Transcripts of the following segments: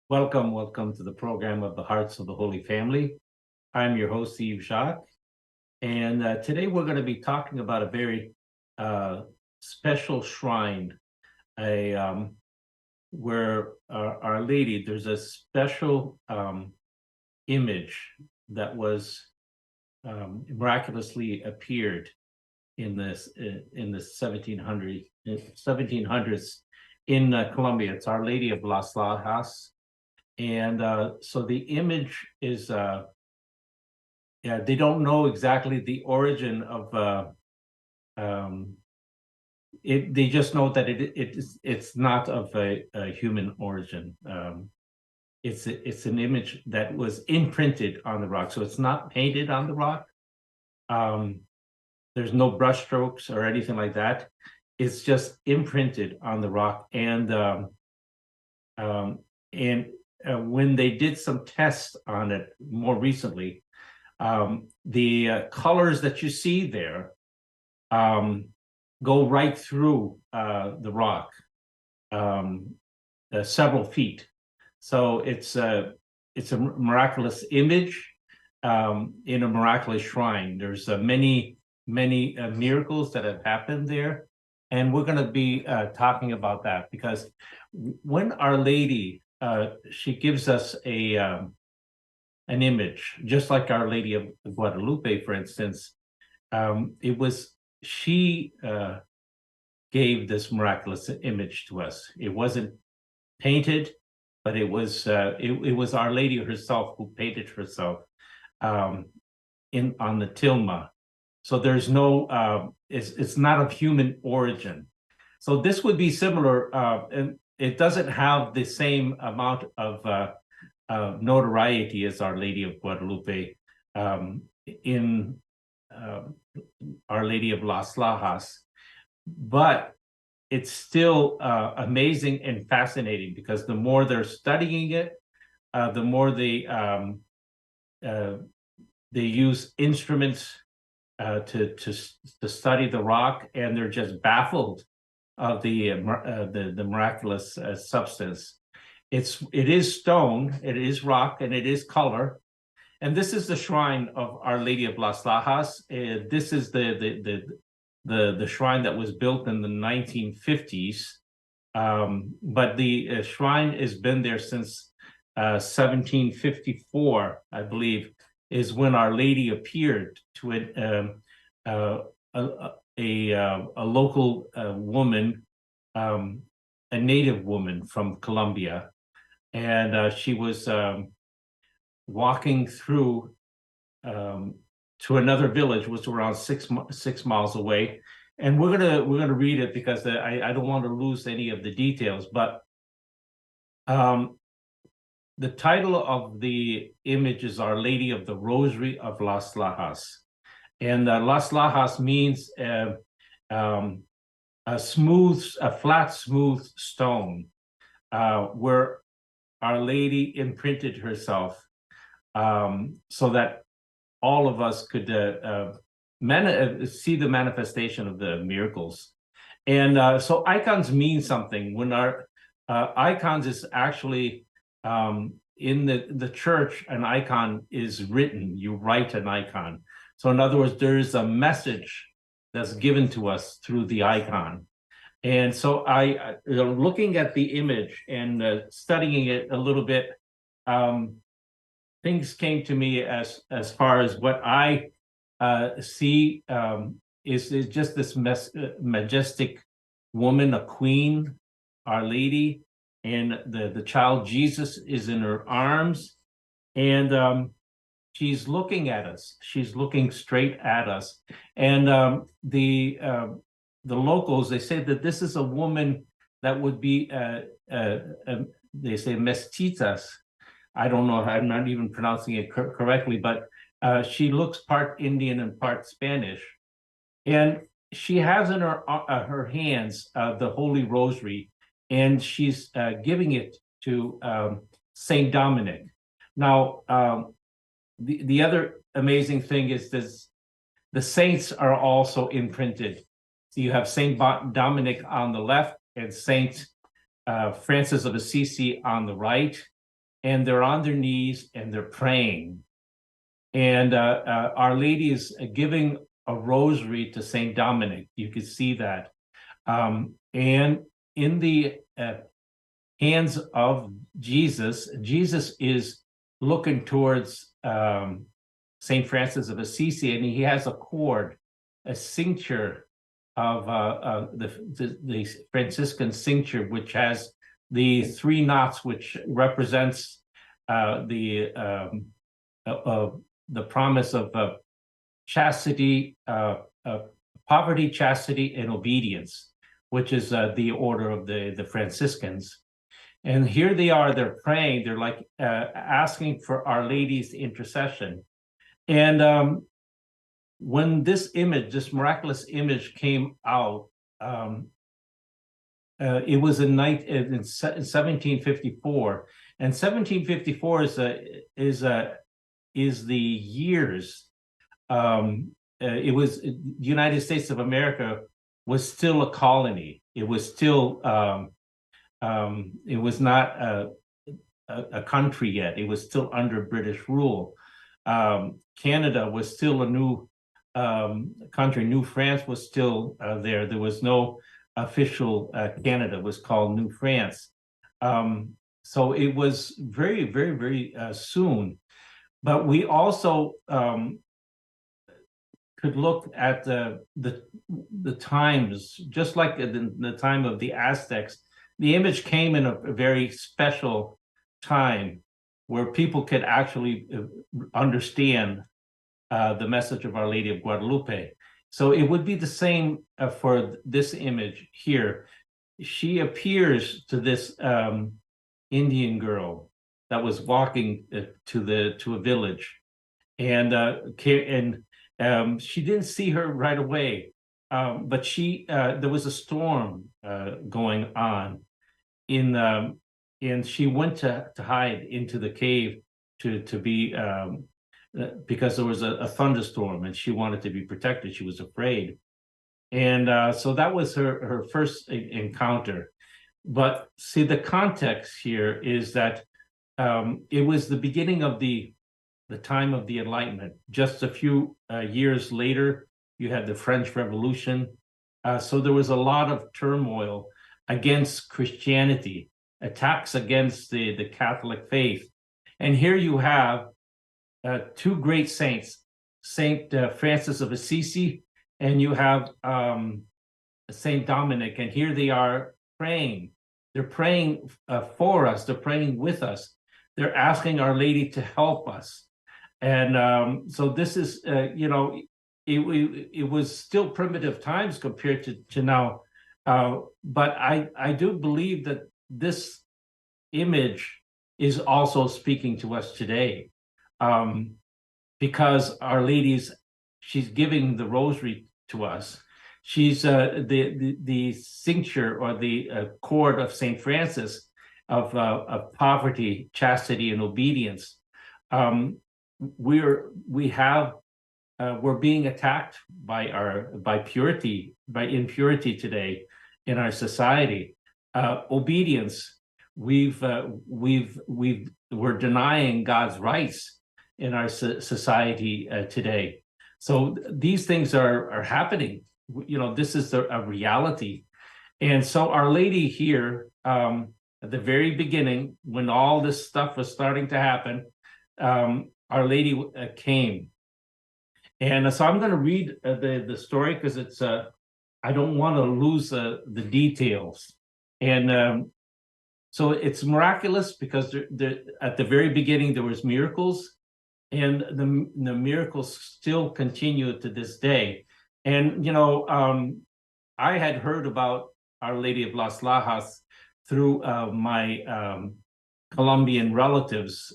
Welcome to the program of the Hearts of the Holy Family. I'm your host, Yves Jacques, and today we're going to be talking about a very special shrine, a where Our Lady. There's a special image that was miraculously appeared in the 1700s in Colombia. It's Our Lady of Las Lajas. And so the image is, yeah, they don't know exactly the origin of it. They just know that it's not of a human origin. It's an image that was imprinted on the rock, so it's not painted on the rock. There's no brushstrokes or anything like that. It's just imprinted on the rock, and when they did some tests on it more recently, the colors that you see there go right through the rock, several feet. So it's a miraculous image in a miraculous shrine. There's many miracles that have happened there, and we're going to be talking about that because when Our Lady she gives us an image, just like Our Lady of Guadalupe, for instance. It was she gave this miraculous image to us. It wasn't painted, but it was Our Lady herself who painted herself on the tilma. So there's no it's not of human origin. So this would be similar, and it doesn't have the same amount of notoriety as Our Lady of Guadalupe in Our Lady of Las Lajas, but it's still amazing and fascinating because the more they're studying it, the more they use instruments to study the rock, and they're just baffled of the miraculous substance. It is stone, it is rock, and it is color. And this is the shrine of Our Lady of Las Lajas. This is the shrine that was built in the 1950s, but the shrine has been there since 1754, I believe, is when Our Lady appeared to a local woman, a native woman from Colombia, and she was walking through to another village, which was around 6 miles away. And we're gonna read it because I don't want to lose any of the details. But the title of the image is Our Lady of the Rosary of Las Lajas. And Las Lajas means a flat, smooth stone where Our Lady imprinted herself, so that all of us could see the manifestation of the miracles. And so icons mean something. When our icons is actually in the church, an icon is written. You write an icon. So in other words, there's a message that's given to us through the icon. And so looking at the image and studying it a little bit, things came to me as far as what I see is just this majestic woman, a queen, Our Lady, and the child Jesus is in her arms, and she's looking at us. She's looking straight at us, and the locals, they say that this is a woman that would be they say mestizas. I don't know. I'm not even pronouncing it correctly, but she looks part Indian and part Spanish, and she has in her hands the Holy Rosary, and she's giving it to Saint Dominic. Now, the other amazing thing is this: the saints are also imprinted. So you have Saint Dominic on the left and Saint Francis of Assisi on the right. and they're on their knees and they're praying. And Our Lady is giving a rosary to Saint Dominic. You can see that. And in the hands of Jesus, Jesus is looking towards Saint Francis of Assisi, and he has a cord, a cincture of the Franciscan cincture, which has the 3 knots, which represents the promise of chastity, poverty, chastity, and obedience, which is the order of the Franciscans. And here they are, they're praying, they're like asking for Our Lady's intercession. And when this image, this miraculous image came out, it was in 1754. And 1754 is the years. It was the United States of America was still a colony. It was still it was not a country yet. It was still under British rule. Canada was still a new country. New France was still there. There was no official Canada. It was called New France. So it was very, very, very soon. But we also could look at the times, just like the time of the Aztecs. The image came in a very special time where people could actually understand the message of Our Lady of Guadalupe. So it would be the same for this image here. She appears to this Indian girl that was walking to a village, and she didn't see her right away, but there was a storm going on and she went to hide into the cave to be because there was a thunderstorm and she wanted to be protected. She was afraid, and so that was her first encounter. But see, the context here is that it was the beginning of the time of the Enlightenment. Just a few years later, you had the French Revolution. So there was a lot of turmoil against Christianity, attacks against the Catholic faith. And here you have 2 great saints, Saint Francis of Assisi, and you have Saint Dominic. And here they are praying. They're praying for us. They're praying with us. They're asking Our Lady to help us. And so this is, it was still primitive times compared to now. But I do believe that this image is also speaking to us today, because Our Lady's, she's giving the rosary to us. She's the cincture or the cord of Saint Francis of poverty, chastity, and obedience. We're being attacked by impurity today in our society. Obedience, we're denying God's rights in our society today. So these things are happening. This is a reality. And so Our Lady here, at the very beginning, when all this stuff was starting to happen, Our Lady came. And so I'm going to read the story because it's I don't want to lose the details. And so it's miraculous because at the very beginning there was miracles, and the miracles still continue to this day. And I had heard about Our Lady of Las Lajas through my Colombian relatives,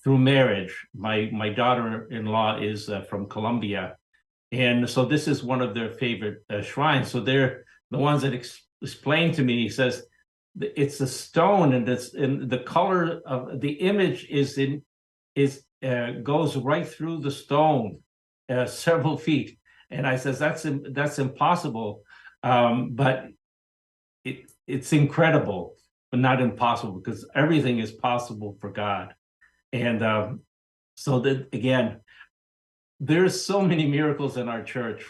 through marriage. My daughter-in-law is from Colombia, and so this is one of their favorite shrines. So they're the ones that explained to me. He says it's a stone, and the color of the image goes right through the stone, several feet. And I says that's impossible, but it's incredible. but not impossible, because everything is possible for God. And so that, again, there's so many miracles in our church.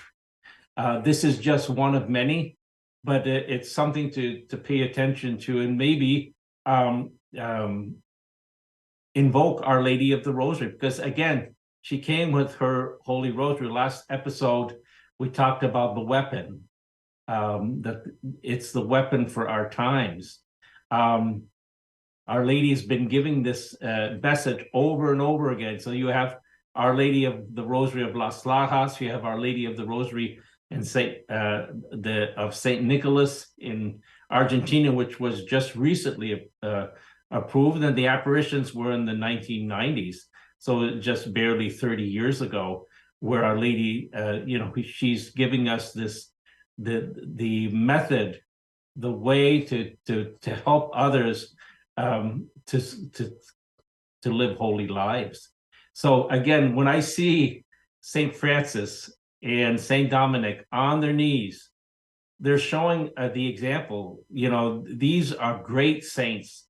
This is just one of many, but it's something to pay attention to, and maybe invoke Our Lady of the Rosary, because again, she came with her Holy Rosary. Last episode, we talked about the weapon, that it's the weapon for our times. Our Lady has been giving this message over and over again. So you have Our Lady of the Rosary of Las Lajas, you have Our Lady of the Rosary and of Saint Nicholas in Argentina, which was just recently approved, and the apparitions were in the 1990s, so just barely 30 years ago, where Our Lady, she's giving us the method, the way to help others to live holy lives. So again, when I see Saint Francis and Saint Dominic on their knees, they're showing the example. These are great saints,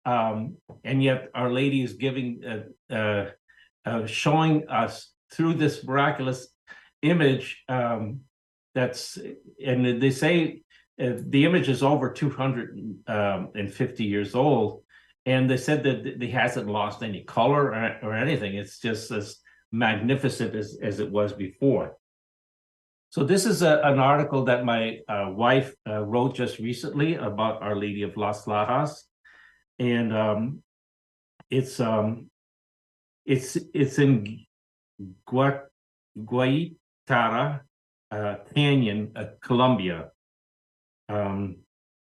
and yet Our Lady is giving, showing us through this miraculous image. And they say the image is over 250 years old, and they said that it hasn't lost any color or anything. It's just as magnificent as it was before. So this is an article that my wife wrote just recently about Our Lady of Las Lajas, and it's in Guaitara Canyon, Colombia, in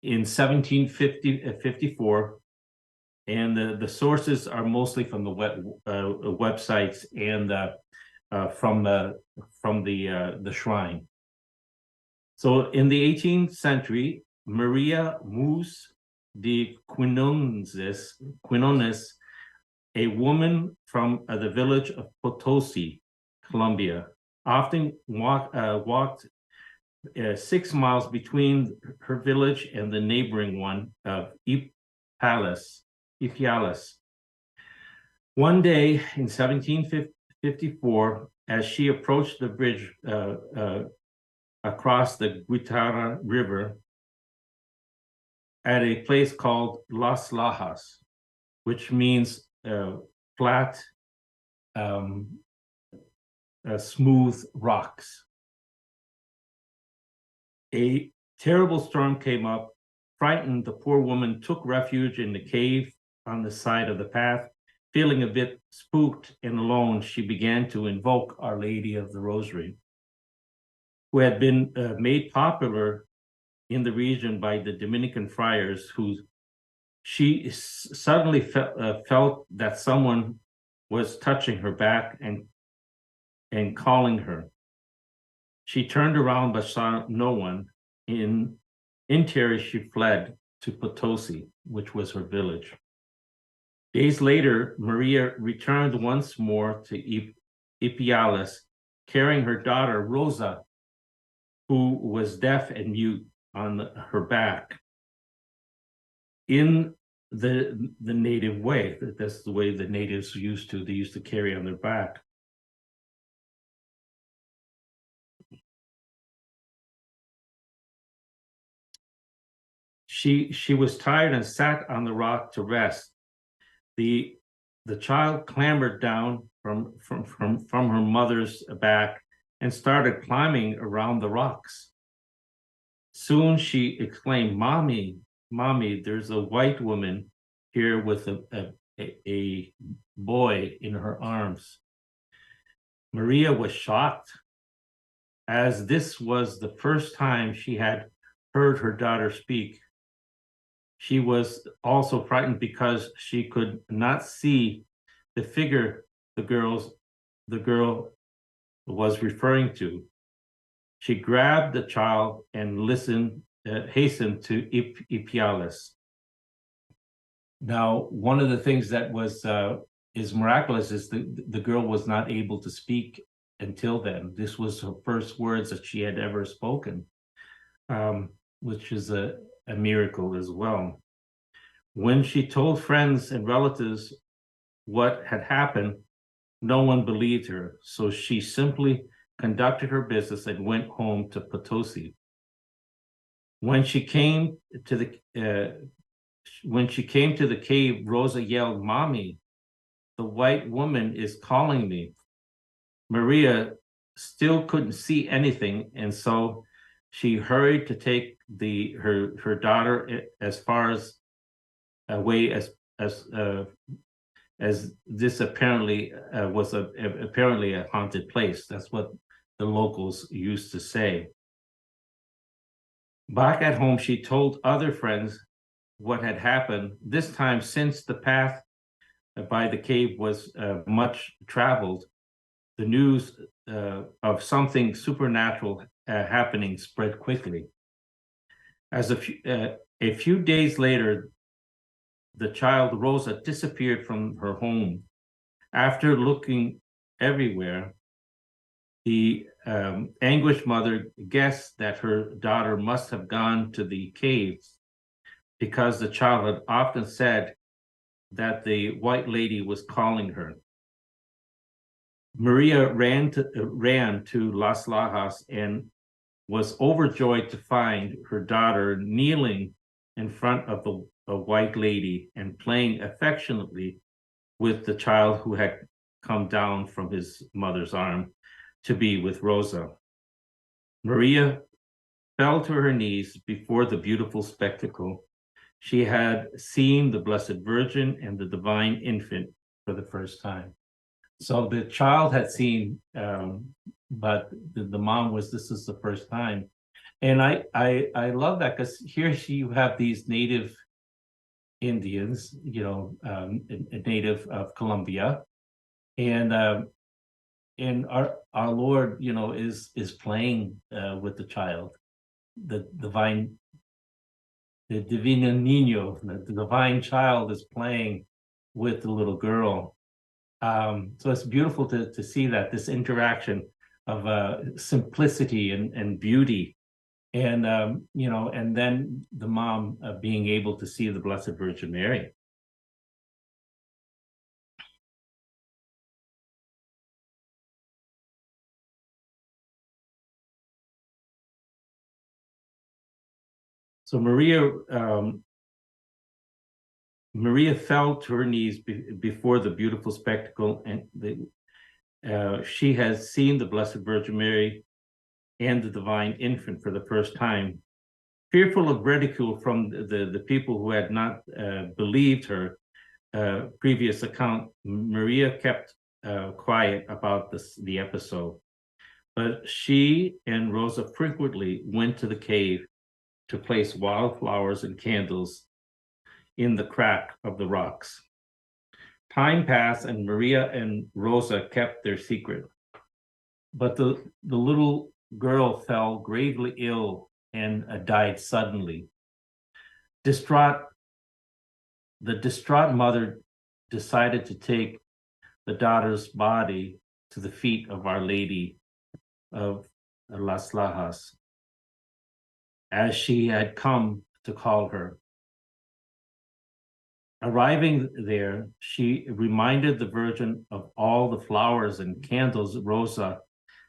1754, and the sources are mostly from the websites and from the shrine. So in the 18th century, Maria Mus de Quinones, a woman from the village of Potosi, Colombia, often walked 6 miles between her village and the neighboring one of Ipiales. One day in 1754, as she approached the bridge across the Guitara River at a place called Las Lajas, which means flat, smooth rocks, a terrible storm came up. Frightened, the poor woman took refuge in the cave on the side of the path. Feeling a bit spooked and alone, she began to invoke Our Lady of the Rosary, who had been made popular in the region by the Dominican friars, who she suddenly felt that someone was touching her back and calling her. She turned around but saw no one. In terror, she fled to Potosi, which was her village. Days later, Maria returned once more to Ipiales, carrying her daughter, Rosa, who was deaf and mute, on her back. In the native way, that's the way the natives used to carry on their back. She was tired and sat on the rock to rest. The child clambered down from her mother's back and started climbing around the rocks. Soon she exclaimed, "Mommy, Mommy, there's a white woman here with a boy in her arms." Maria was shocked, as this was the first time she had heard her daughter speak. She was also frightened because she could not see the figure the girl was referring to. She grabbed the child and hastened to Ipiales. Now, one of the things that is miraculous is the girl was not able to speak until then. This was her first words that she had ever spoken, which is a miracle as well. When she told friends and relatives what had happened, no one believed her, so she simply conducted her business and went home to Potosi. When she came to the cave, Rosa yelled, "Mommy, the white woman is calling me." Maria still couldn't see anything, and so she hurried to take her daughter as far as away as this apparently was apparently a haunted place. That's what the locals used to say. Back at home, she told other friends what had happened. This time, since the path by the cave was much traveled, the news of something supernatural happening spread quickly. As a few days later, the child Rosa disappeared from her home. After looking everywhere, the anguished mother guessed that her daughter must have gone to the caves because the child had often said that the white lady was calling her. Maria ran to Las Lajas and was overjoyed to find her daughter kneeling in front of a white lady and playing affectionately with the child who had come down from his mother's arm to be with Rosa. Maria fell to her knees before the beautiful spectacle. She had seen the Blessed Virgin and the divine infant for the first time. So the child had seen, but the mom this is the first time. And I love that because here you have these native Indians, native of Colombia, and our Lord, is playing with the child, the divine, the Divino Niño, the divine child is playing with the little girl. So it's beautiful to see that this interaction of simplicity and beauty, and and then the mom being able to see the Blessed Virgin Mary. So Maria fell to her knees before the beautiful spectacle, and she has seen the Blessed Virgin Mary and the divine infant for the first time. Fearful of ridicule from the people who had not believed her previous account, Maria kept quiet about the episode. But she and Rosa frequently went to the cave to place wildflowers and candles in the crack of the rocks. Time passed and Maria and Rosa kept their secret. But the little girl fell gravely ill and died suddenly. The distraught mother decided to take the daughter's body to the feet of Our Lady of Las Lajas, as she had come to call her. Arriving there, she reminded the Virgin of all the flowers and candles Rosa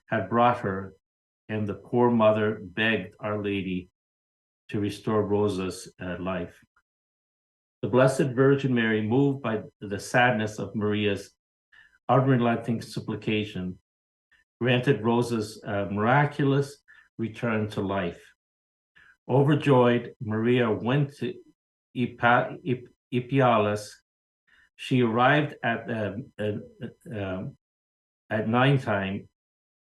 had brought her, and the poor mother begged Our Lady to restore Rosa's life. The Blessed Virgin Mary, moved by the sadness of Maria's unrelenting supplication, granted Rosa's miraculous return to life. Overjoyed, Maria went to Ipiales. She arrived at night time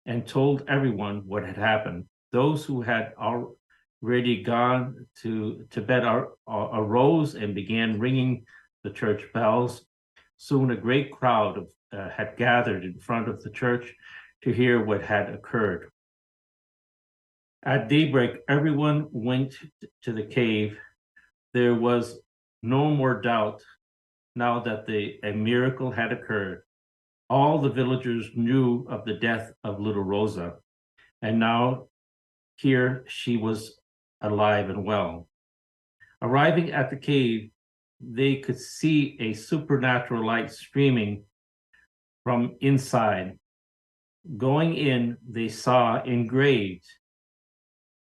and told everyone what had happened. Those who had already gone to bed arose and began ringing the church bells. Soon a great crowd had gathered in front of the church to hear what had occurred. At daybreak, everyone went to the cave. There was no more doubt now that a miracle had occurred. All the villagers knew of the death of little Rosa, and now here she was alive and well. Arriving at the cave, they could see a supernatural light streaming from inside. Going in, they saw engraved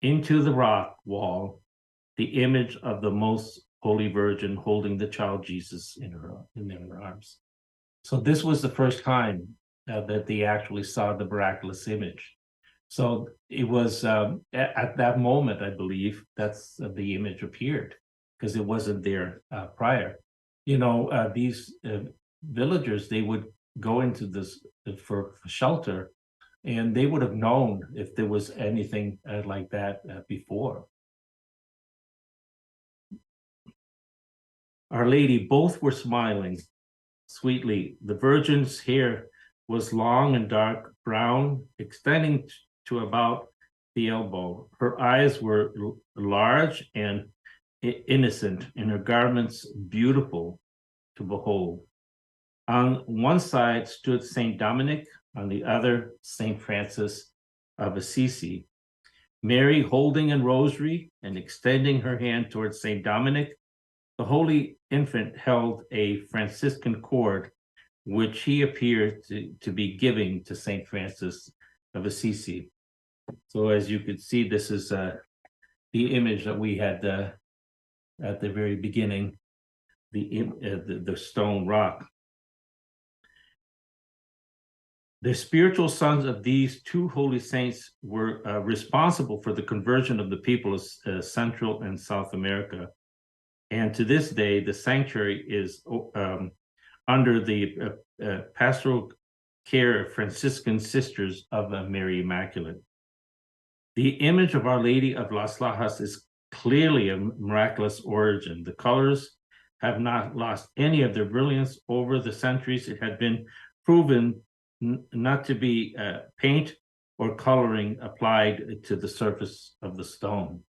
into the rock wall the image of the Most Holy Virgin holding the child Jesus in her arms. So this was the first time that they actually saw the miraculous image. So it was at that moment, I believe, that's the image appeared, because it wasn't there prior. These villagers, they would go into this for shelter, and they would have known if there was anything like that before. Our Lady, both were smiling sweetly. The Virgin's hair was long and dark brown, extending to about the elbow. Her eyes were large and innocent, and her garments beautiful to behold. On one side stood Saint Dominic, on the other, Saint Francis of Assisi. Mary holding a rosary and extending her hand towards Saint Dominic. The Holy Infant held a Franciscan cord, which he appeared to be giving to Saint Francis of Assisi. So as you could see, this is the image that we had at the very beginning, the stone rock. The spiritual sons of these two holy saints were responsible for the conversion of the people of Central and South America. And to this day, the sanctuary is under the pastoral care of Franciscan Sisters of Mary Immaculate. The image of Our Lady of Las Lajas is clearly a miraculous origin. The colors have not lost any of their brilliance over the centuries. It had been proven not to be paint or coloring applied to the surface of the stone.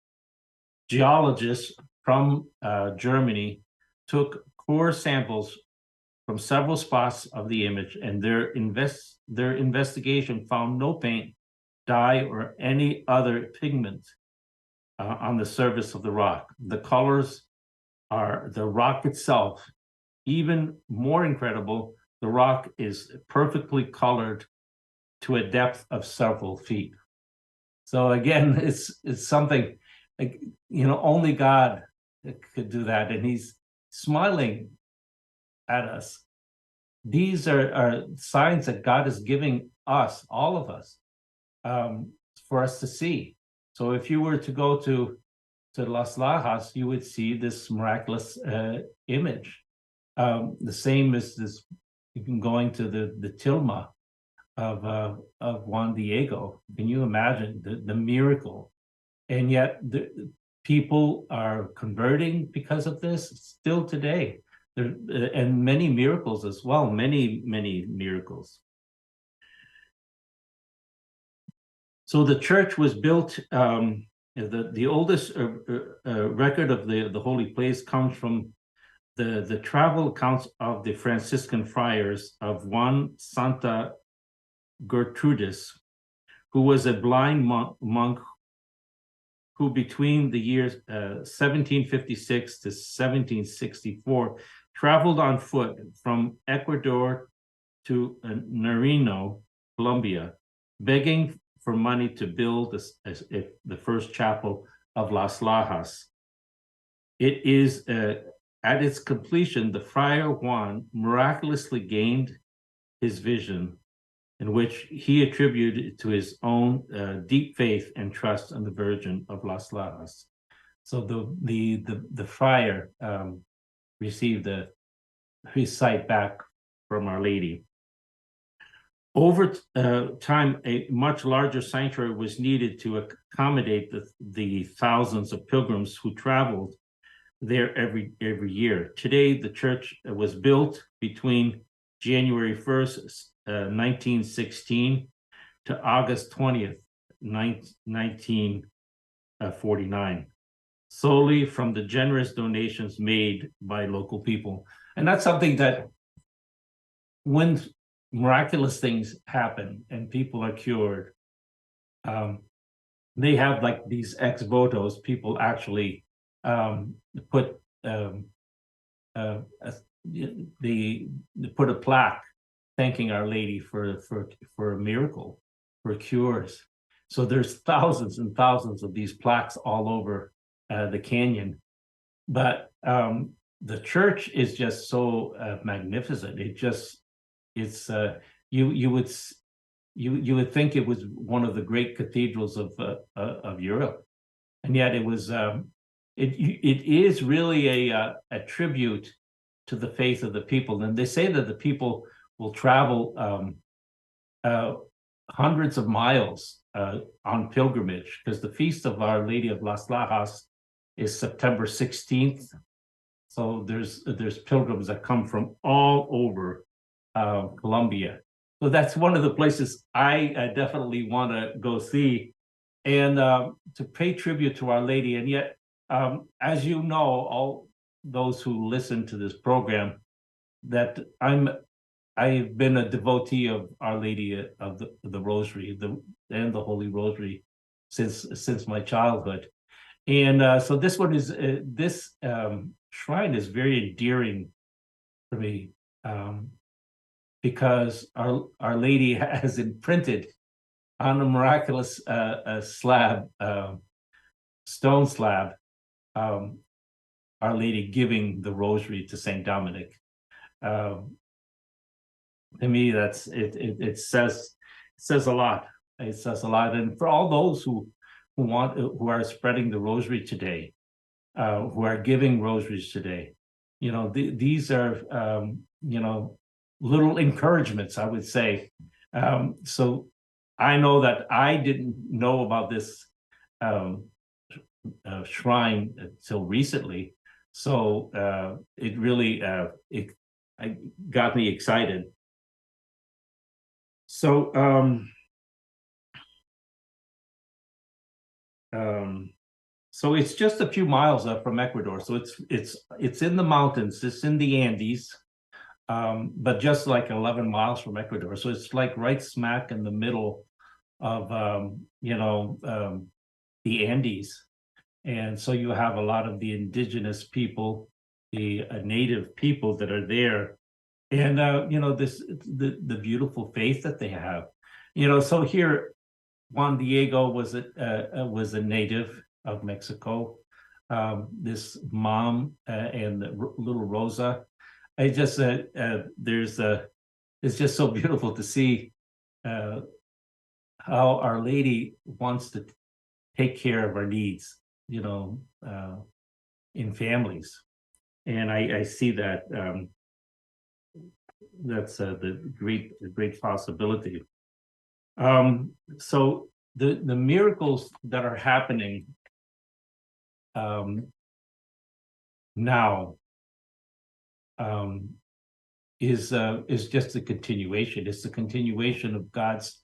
Geologists from Germany took core samples from several spots of the image, and their investigation found no paint, dye, or any other pigment on the surface of the rock. The colors are the rock itself. Even more incredible, the rock is perfectly colored to a depth of several feet. So again, it's something like, only God could do that, and he's smiling at us. These are signs that God is giving us, all of us, for us to see. So if you were to go to Las Lajas, you would see this miraculous image. The same as this, you can going to the tilma of Juan Diego. Can you imagine the miracle? And yet the people are converting because of this still today. And many miracles as well, many miracles. So the church was built, the oldest record of the holy place comes from the travel accounts of the Franciscan friars of one Santa Gertrudis, who was a blind monk who between the years 1756 to 1764 traveled on foot from Ecuador to Nariño, Colombia, begging for money to build the first chapel of Las Lajas. It is at its completion, the Friar Juan miraculously gained his vision, in which he attributed to his own deep faith and trust in the Virgin of Las Lajas. So the friar received his sight back from Our Lady. Over time, a much larger sanctuary was needed to accommodate the thousands of pilgrims who traveled there every year. Today, the church was built between January 1st, 1916 to August 20th, 1949, solely from the generous donations made by local people. And that's something that when miraculous things happen and people are cured, they have like these ex votos. People actually put they put a plaque thanking Our Lady for a miracle, for cures. So there's thousands and thousands of these plaques all over the canyon. But the church is just so magnificent. It's you would think it was one of the great cathedrals of Europe, and yet it is really a tribute to the faith of the people. And they say that the people will travel hundreds of miles on pilgrimage, because the feast of Our Lady of Las Lajas is September 16th. So there's pilgrims that come from all over Colombia. So that's one of the places I definitely want to go see, and to pay tribute to Our Lady. And yet, as you know, all those who listen to this program, that I've been a devotee of Our Lady of the Rosary, and the Holy Rosary since my childhood. And so this one is this shrine is very endearing for me, because Our Lady has imprinted on a miraculous slab, stone slab, Our Lady giving the rosary to Saint Dominic. To me, that's it says a lot. It says a lot. And for all those who are spreading the rosary today, who are giving rosaries today, these are little encouragements, I would say. So I know that I didn't know about this shrine until recently. So it really it got me excited. So so it's just a few miles up from Ecuador. So it's in the mountains. It's in the Andes, but just like 11 miles from Ecuador. So it's like right smack in the middle of the Andes. And so you have a lot of the indigenous people, the native people that are there, and the beautiful faith that they have. So here Juan Diego was a native of Mexico. This mom and little Rosa. I just it's just so beautiful to see how Our Lady wants to take care of our needs, in families, and I see that that's the great possibility. So the miracles that are happening now is just a continuation. It's the continuation of God's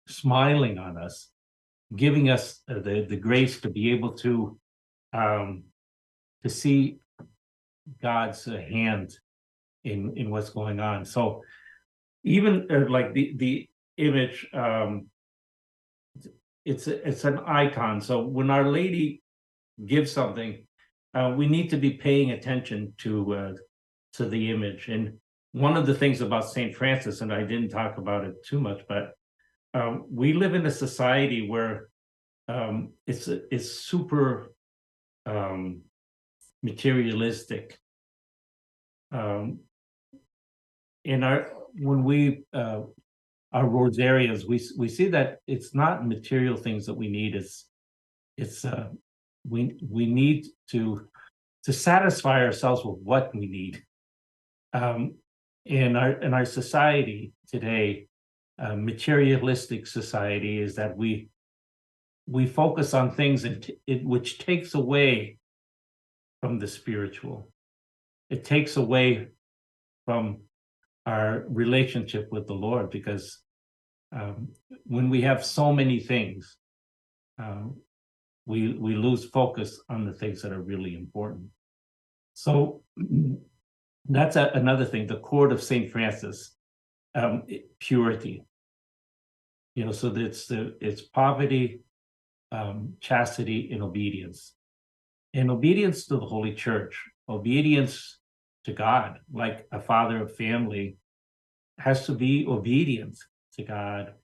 smiling on us, giving us the grace to be able to see God's hand in what's going on. So even like the image, it's an icon. So when Our Lady gives something, we need to be paying attention to the image. And one of the things about Saint Francis, and I didn't talk about it too much, but we live in a society where it's super materialistic. When we are Rosarians, we see that it's not material things that we need. It's we need to satisfy ourselves with what we need. In our society today, materialistic society, is that we focus on things which takes away from the spiritual. It takes away from our relationship with the Lord, because when we have so many things, we lose focus on the things that are really important. So that's another thing. The cord of Saint Francis, purity. So it's poverty, chastity, and obedience. And obedience to the Holy Church, obedience to God, like a father of family has to be obedient to God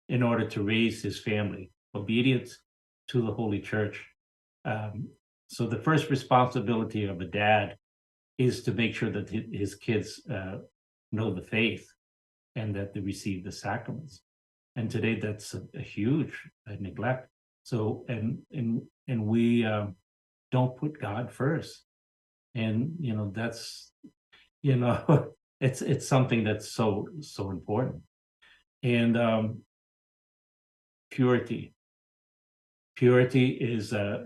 in order to raise his family, obedience to the Holy Church. Um, so the first responsibility of a dad is to make sure that his kids know the faith and that they receive the sacraments. And today that's a huge neglect. So and we don't put God first, and that's it's something that's so important. And purity is so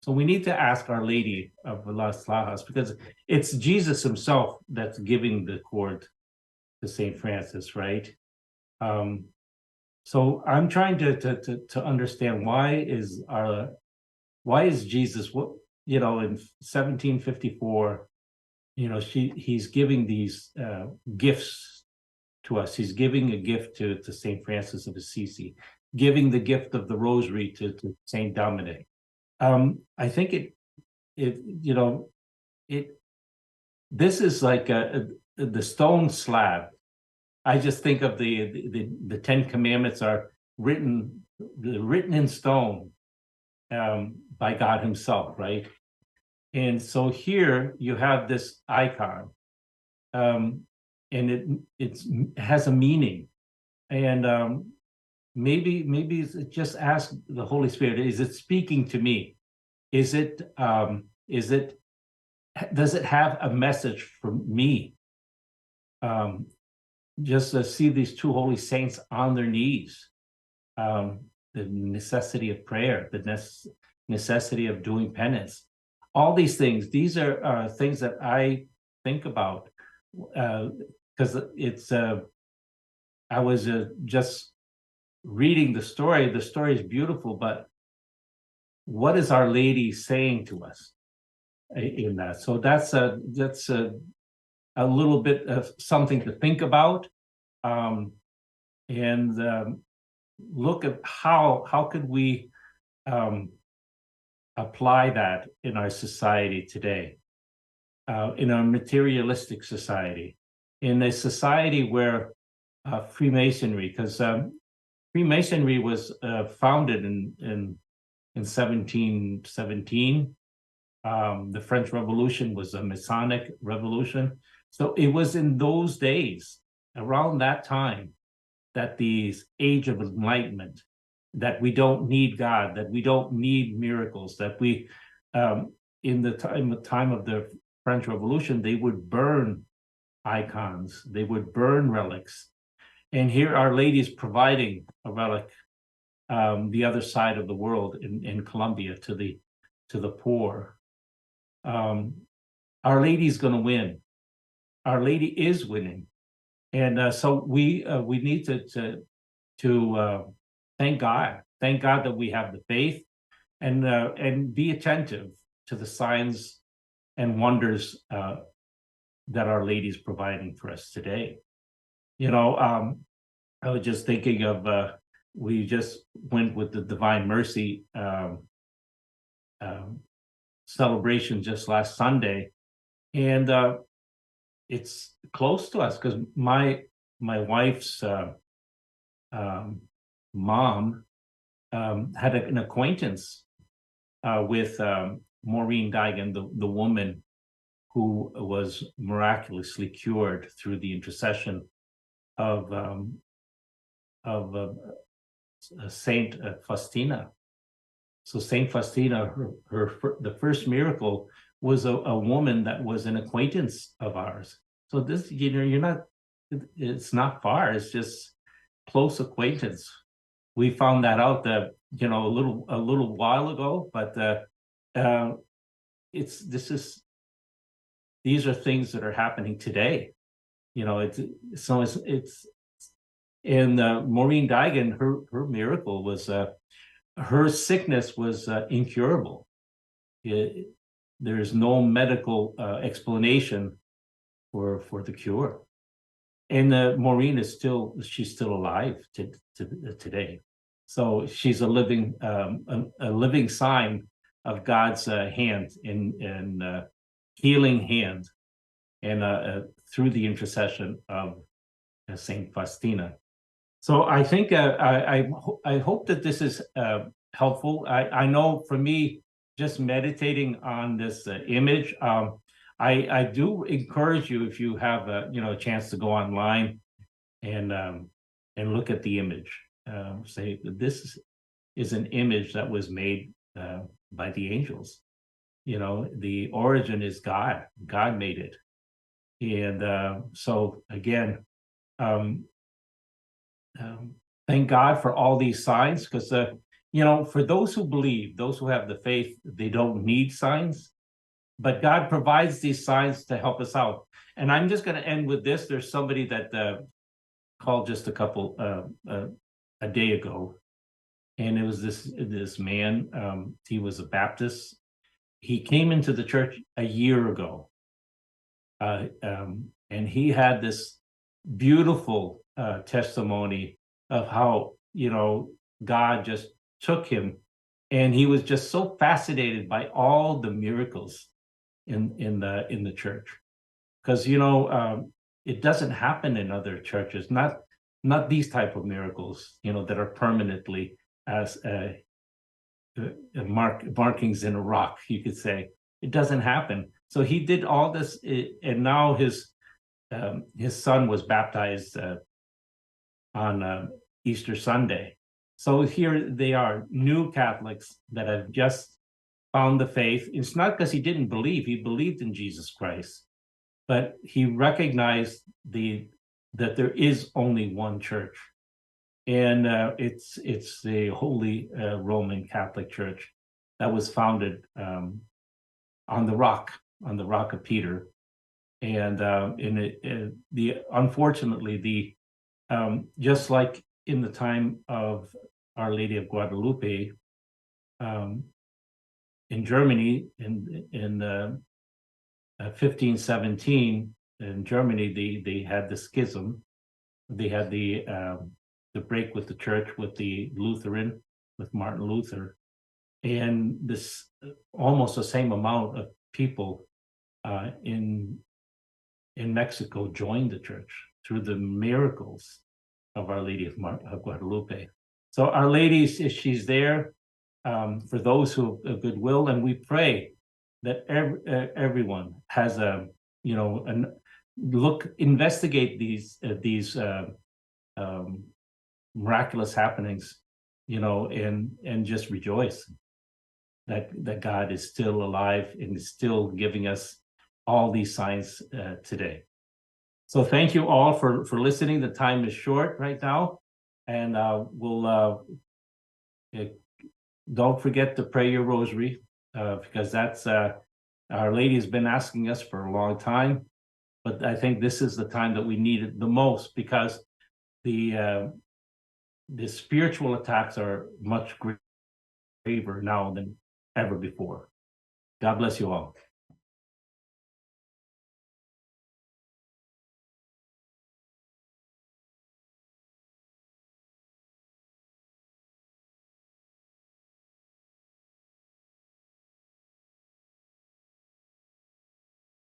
we need to ask Our Lady of Las Lajas, because it's Jesus himself that's giving the cord to Saint Francis, right? um so I'm trying to understand why is Jesus, what, in 1754, he's giving these gifts to us. He's giving a gift to Saint Francis of Assisi, giving the gift of the Rosary to Saint Dominic. I think it this is like the stone slab. I just think of the Ten Commandments are written in stone by God Himself, right? And so here you have this icon, and it has a meaning, and maybe it's just ask the Holy Spirit: is it speaking to me? Is it does it have a message for me? Just to see these two holy saints on their knees, the necessity of prayer, the necessity of doing penance, all these things. These are things that I think about, because it's. I was just reading the story. The story is beautiful, but what is Our Lady saying to us in that? So that's a little bit of something to think about, and look at how could we apply that in our society today, in a materialistic society, in a society where Freemasonry, because Freemasonry was founded in 1717. The French Revolution was a Masonic revolution. So it was in those days, around that time, that the age of enlightenment, that we don't need God, that we don't need miracles, that we, in the time of the French Revolution, they would burn icons, they would burn relics. And here Our Lady is providing a relic, the other side of the world, in Colombia, to the poor. Our Lady's going to win. Our Lady is winning, and so we need to thank God. Thank God that we have the faith, and be attentive to the signs and wonders that Our Lady is providing for us today. I was just thinking of we just went with the Divine Mercy celebration just last Sunday, and it's close to us because my wife's mom had an acquaintance with Maureen Digan, the woman who was miraculously cured through the intercession of Saint Faustina. So Saint Faustina, the first miracle was a woman that was an acquaintance of ours. So this, you're not, it's not far. It's just close acquaintance. We found that out that a little while ago, but these are things that are happening today. It's and Maureen Digan, her miracle was her sickness was incurable. There's no medical explanation for the cure, and Maureen she's still alive today. So she's a living sign of God's hand in healing hand, and through the intercession of Saint Faustina. So I think I hope that this is helpful. I know for me, just meditating on this image, I do encourage you, if you have a chance to go online and look at the image. Say this is an image that was made by the angels. The origin is God. God made it, and so again. Thank God for all these signs, because for those who believe, those who have the faith, they don't need signs, but God provides these signs to help us out. And I'm just going to end with this. There's somebody that called just a day ago, and it was this man. He was a Baptist. He came into the church a year ago, and he had this beautiful testimony of how God just took him, and he was just so fascinated by all the miracles in the church, because it doesn't happen in other churches, not these type of miracles that are permanently as markings in a rock, you could say. It doesn't happen. So he did all this, and now his son was baptized on Easter Sunday. So here they are, new Catholics that have just found the faith. It's not because he didn't believe; he believed in Jesus Christ, but he recognized that there is only one church, and it's the Holy Roman Catholic Church that was founded on the rock of Peter. And unfortunately, just like in the time of Our Lady of Guadalupe, in Germany, in 1517, in Germany, they had the schism. They had the break with the church, with the Lutheran, with Martin Luther, and this almost the same amount of people in Mexico joined the church through the miracles of Our Lady of Guadalupe. So Our Lady, she's there for those who have goodwill, and we pray that everyone has investigate these miraculous happenings, and just rejoice that God is still alive and is still giving us all these signs today. So thank you all for listening. The time is short right now, and we'll don't forget to pray your rosary, because that's Our Lady has been asking us for a long time, but I think this is the time that we need it the most, because the spiritual attacks are much graver now than ever before. God bless you all.